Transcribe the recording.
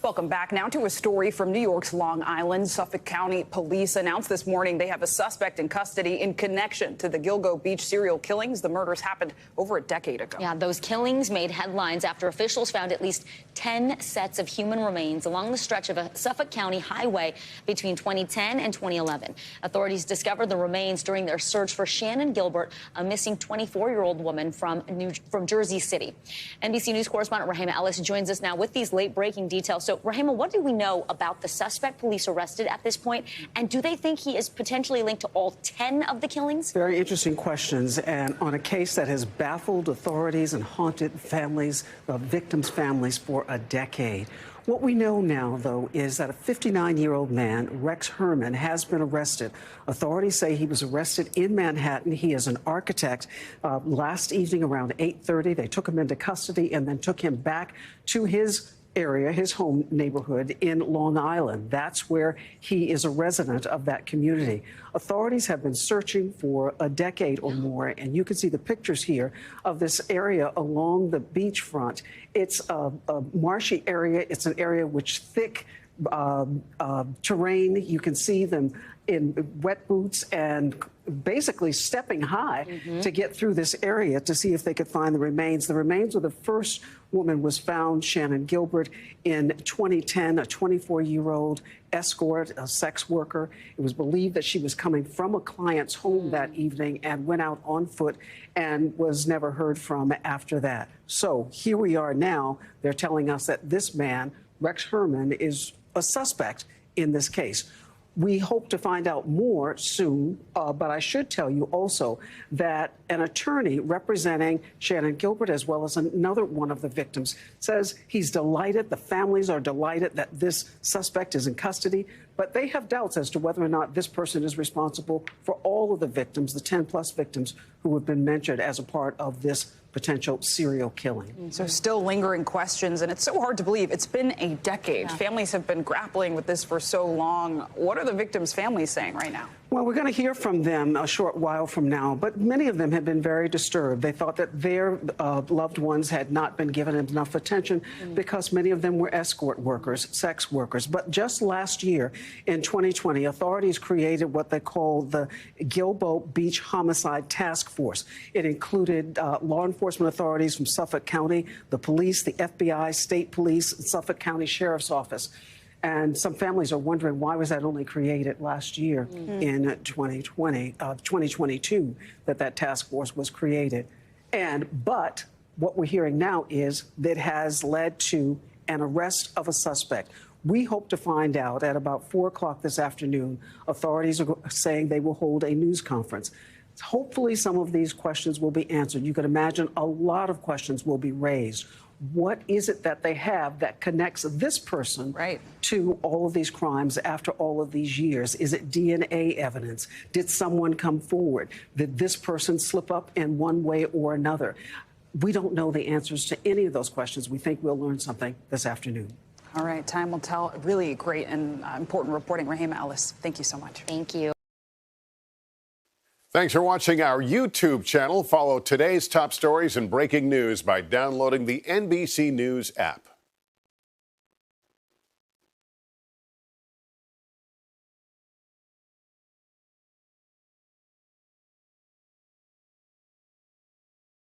Welcome back now to a story from New York's Long Island. Suffolk County Police announced this morning they have a suspect in custody in connection to the Gilgo Beach serial killings. The murders happened over a decade ago. Yeah, those killings made headlines after officials found at least 10 sets of human remains along the stretch of a Suffolk County highway between 2010 and 2011. Authorities discovered the remains during their search for Shannon Gilbert, a missing 24-year-old woman from Jersey City. NBC News correspondent Rehema Ellis joins us now with these late-breaking details. So, Rehema, what do we know about the suspect police arrested at this point? And do they think he is potentially linked to all 10 of the killings? Very interesting questions. And on a case that has baffled authorities and haunted families, victims' families for a decade. What we know now, though, is that a 59-year-old man, Rex Heuermann, has been arrested. Authorities say he was arrested in Manhattan. He is an architect. Last evening around 8:30, they took him into custody and then took him back to his area, his home neighborhood in Long Island. That's where he is a resident of that community. Authorities have been searching for a decade or more, and you can see the pictures here of this area along the beachfront. It's a marshy area. It's an area which thick terrain. You can see them in wet boots and basically stepping high to get through this area to see if they could find the remains. The remains of the first woman was found, Shannon Gilbert, in 2010, a 24-year-old escort, a sex worker. It was believed that she was coming from a client's home that evening and went out on foot and was never heard from after that. So here we are now. They're telling us that this man, Rex Heuermann, is a suspect in this case. We hope to find out more soon, but I should tell you also that an attorney representing Shannon Gilbert, as well as another one of the victims, says he's delighted, the families are delighted that this suspect is in custody, but they have doubts as to whether or not this person is responsible for all of the victims, the 10-plus victims who have been mentioned as a part of this potential serial killing. So still lingering questions, and it's so hard to believe. It's been a decade. Yeah. Families have been grappling with this for so long. What are the victims' families saying right now? Well, we're going to hear from them a short while from now, but many of them have been very disturbed. They thought that their loved ones had not been given enough attention because many of them were escort workers, sex workers. But just last year, in 2020, authorities created what they call the Gilgo Beach Homicide Task Force. It included law enforcement authorities from Suffolk County, the police, the FBI, state police, and Suffolk County Sheriff's Office. And some families are wondering, why was that only created last year in 2022, that task force was created. But what we're hearing now is that it has led to an arrest of a suspect. We hope to find out at about 4 o'clock this afternoon. Authorities are saying they will hold a news conference. Hopefully some of these questions will be answered. You can imagine a lot of questions will be raised. What is it that they have that connects this person to all of these crimes after all of these years? Is it DNA evidence? Did someone come forward? Did this person slip up in one way or another? We don't know the answers to any of those questions. We think we'll learn something this afternoon. All right, time will tell. Really great and important reporting. Rehema Ellis, thank you so much. Thank you. Thanks for watching our YouTube channel. Follow today's top stories and breaking news by downloading the NBC News app.